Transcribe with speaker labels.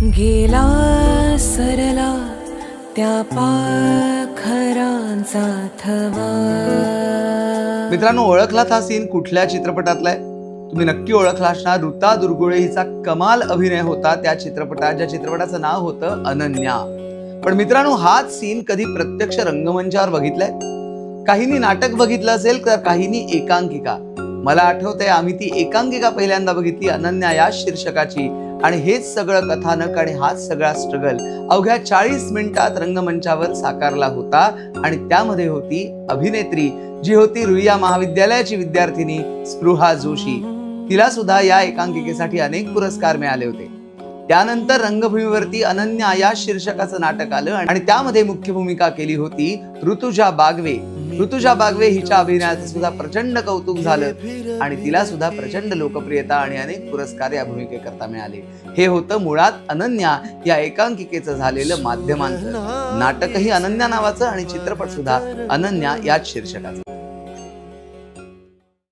Speaker 1: गेला सरला त्या पाखरांचा थवा।
Speaker 2: मित्रांनो, ओळखलात हा सीन कुठल्या चित्रपटातला आहे? तुम्ही नक्की ओळखला असणार. ऋता दुर्गुळे हिचा कमाल अभिनय होता त्या चित्रपटात, ज्या चित्रपटाचं नाव होतं अनन्या. पण मित्रांनो, हाच सीन कधी प्रत्यक्ष रंगमंचावर बघितलाय? काहींनी नाटक बघितलं असेल तर काहींनी एकांकिका. मला आठवतंय, आम्ही ती एकांकिका पहिल्यांदा बघितली, अनन्या या शीर्षकाची. आणि हेच सगळं कथानक आणि हाच सगळा स्ट्रगल अवघ्या 40 मिनिटात रंगमंचावर साकारला होता. आणि त्यामध्ये होती अभिनेत्री, जी होती रुईया महाविद्यालयाची विद्यार्थिनी स्पृहा जोशी. तिला सुद्धा या एकांकिकेसाठी अनेक पुरस्कार मिळाले होते. त्यानंतर रंगभूमीवरती अनन्या या शीर्षकाचं नाटक आलं आणि त्यामध्ये मुख्य भूमिका केली होती ऋतुजा बागवे. ऋतुजा बागवे हिच्या अभिनयाचं सुद्धा प्रचंड कौतुक झालं आणि तिला सुद्धा प्रचंड लोकप्रियता आणि अनेक पुरस्कार या भूमिकेकरता मिळाले. हे होतं मुळात अनन्या या एकांकिकेचं झालेलं माध्यमांतर. नाटकही अनन्या नावाचं आणि चित्रपट सुद्धा अनन्या याच शीर्षकाचा.